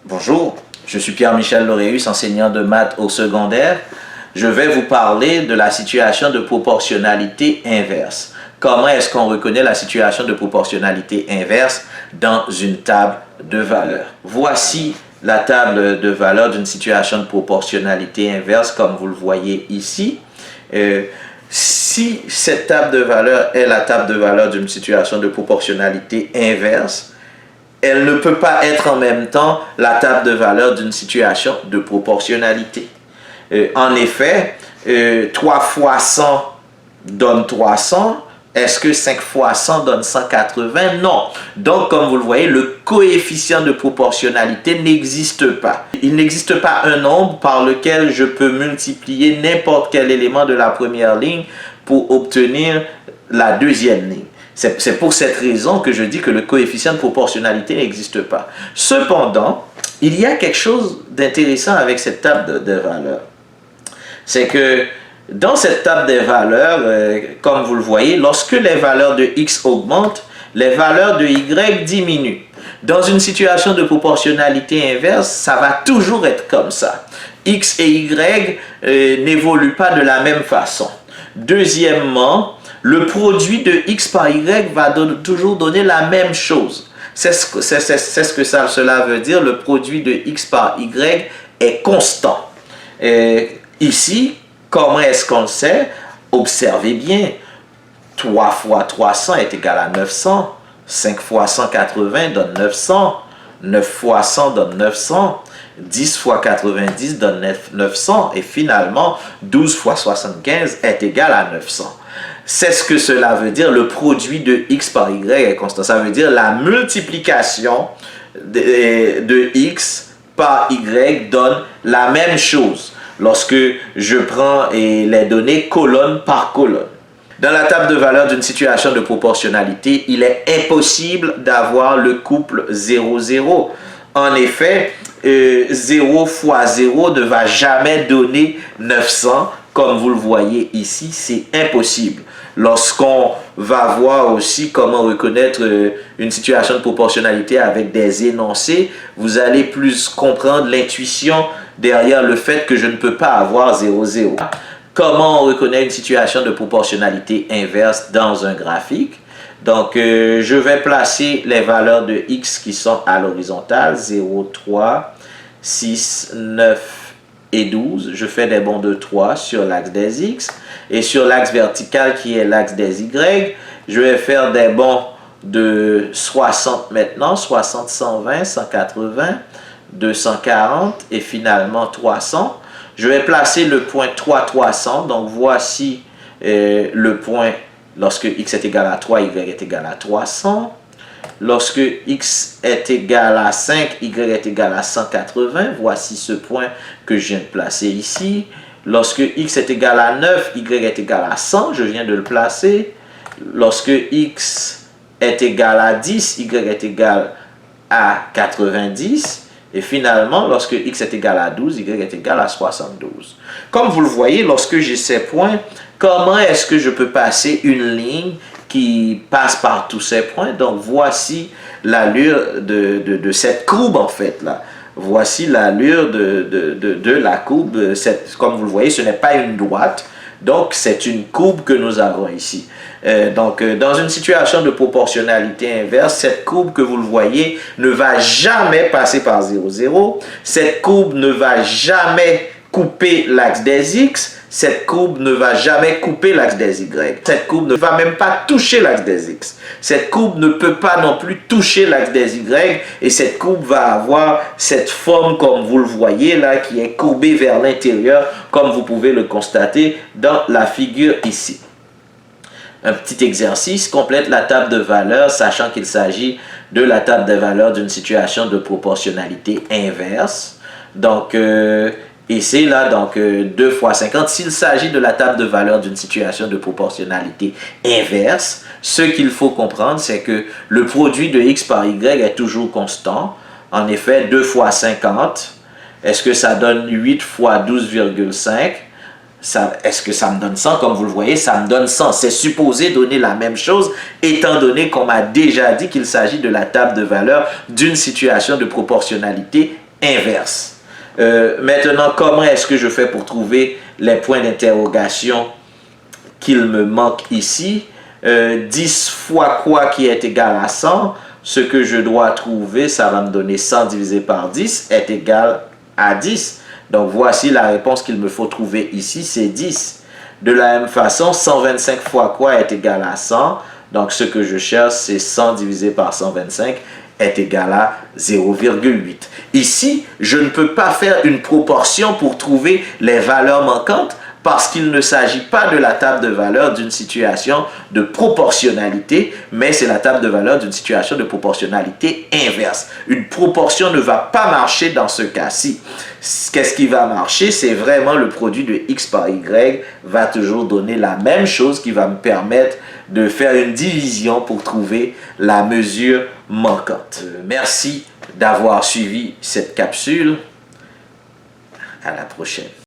Bonjour, je suis Pierre-Michel Laureus, enseignant de maths au secondaire. Je vais vous parler de la situation de proportionnalité inverse. Comment est-ce qu'on reconnaît la situation de proportionnalité inverse dans une table de valeurs? Voici la table de valeurs d'une situation de proportionnalité inverse comme vous le voyez ici. Si cette table de valeurs est la table de valeurs d'une situation de proportionnalité inverse, elle ne peut pas être en même temps la table de valeurs d'une situation de proportionnalité. En effet, 3 fois 100 donne 300. Est-ce que 5 fois 100 donne 180? Non. Donc, comme vous le voyez, le coefficient de proportionnalité n'existe pas. Il n'existe pas un nombre par lequel je peux multiplier n'importe quel élément de la première ligne pour obtenir la deuxième ligne. C'est pour cette raison que je dis que le coefficient de proportionnalité n'existe pas. Cependant, il y a quelque chose d'intéressant avec cette table de valeurs. C'est que dans cette table des valeurs, comme vous le voyez, lorsque les valeurs de x augmentent, les valeurs de y diminuent. Dans une situation de proportionnalité inverse, ça va toujours être comme ça. X et y n'évoluent pas de la même façon. Deuxièmement, le produit de x par y va toujours donner la même chose. C'est ce que cela veut dire. Le produit de x par y est constant. Ici, comment est-ce qu'on le sait? Observez bien. 3 fois 300 est égal à 900. 5 fois 180 donne 900. 9 fois 100 donne 900. 10 fois 90 donne 900. Et finalement, 12 fois 75 est égal à 900. C'est ce que cela veut dire, le produit de x par y est constant. Ça veut dire la multiplication de x par y donne la même chose lorsque je prends les données colonne par colonne. Dans la table de valeurs d'une situation de proportionnalité, il est impossible d'avoir le couple 0,0. En effet, 0 fois 0 ne va jamais donner 900. Comme vous le voyez ici, c'est impossible. Lorsqu'on va voir aussi comment reconnaître une situation de proportionnalité avec des énoncés, vous allez plus comprendre l'intuition derrière le fait que je ne peux pas avoir 0,0. Comment on reconnaît une situation de proportionnalité inverse dans un graphique? Donc, je vais placer les valeurs de x qui sont à l'horizontale, 0, 3, 6, 9 et 12. Je fais des bonds de 3 sur l'axe des x. Et sur l'axe vertical qui est l'axe des y, je vais faire des bonds de 60 maintenant, 60, 120, 180, 240 et finalement 300. Je vais placer le point 3, 300. Donc, voici le point lorsque x est égal à 3, y est égal à 300. Lorsque x est égal à 5, y est égal à 180. Voici ce point que je viens de placer ici. Lorsque x est égal à 9, y est égal à 100. Je viens de le placer. Lorsque x est égal à 10, y est égal à 90. Et finalement, lorsque x est égal à 12, y est égal à 72. Comme vous le voyez, lorsque j'ai ces points, comment est-ce que je peux passer une ligne qui passe par tous ces points? Donc, voici l'allure de cette courbe, en fait, là. Voici l'allure de la courbe. Comme vous le voyez, ce n'est pas une droite. Donc, c'est une courbe que nous avons ici. Dans une situation de proportionnalité inverse, cette courbe que vous le voyez ne va jamais passer par 0, 0. Cette courbe ne va jamais couper l'axe des x. Cette courbe ne va jamais couper l'axe des y. Cette courbe ne va même pas toucher l'axe des x. Cette courbe ne peut pas non plus toucher l'axe des y. Et cette courbe va avoir cette forme, comme vous le voyez là, qui est courbée vers l'intérieur, comme vous pouvez le constater dans la figure ici. Un petit exercice, complète la table de valeurs, sachant qu'il s'agit de la table de valeurs d'une situation de proportionnalité inverse. Donc, et c'est là, donc 2 fois 50. S'il s'agit de la table de valeurs d'une situation de proportionnalité inverse, ce qu'il faut comprendre, c'est que le produit de x par y est toujours constant. En effet, 2 fois 50, est-ce que ça donne 8 fois 12,5? Est-ce que ça me donne 100? Comme vous le voyez, ça me donne 100. C'est supposé donner la même chose, étant donné qu'on m'a déjà dit qu'il s'agit de la table de valeurs d'une situation de proportionnalité inverse. Maintenant, comment est-ce que je fais pour trouver les points d'interrogation qu'il me manque ici? 10 fois quoi qui est égal à 100? Ce que je dois trouver, ça va me donner 100 divisé par 10 est égal à 10. Donc, voici la réponse qu'il me faut trouver ici, c'est 10. De la même façon, 125 fois quoi est égal à 100? Donc, ce que je cherche, c'est 100 divisé par 125 est égal à 0,8. Ici, je ne peux pas faire une proportion pour trouver les valeurs manquantes parce qu'il ne s'agit pas de la table de valeur d'une situation de proportionnalité, mais c'est la table de valeur d'une situation de proportionnalité inverse. Une proportion ne va pas marcher dans ce cas-ci. Qu'est-ce qui va marcher? C'est vraiment le produit de x par y va toujours donner la même chose qui va me permettre de faire une division pour trouver la mesure manquante. Merci d'avoir suivi cette capsule. À la prochaine.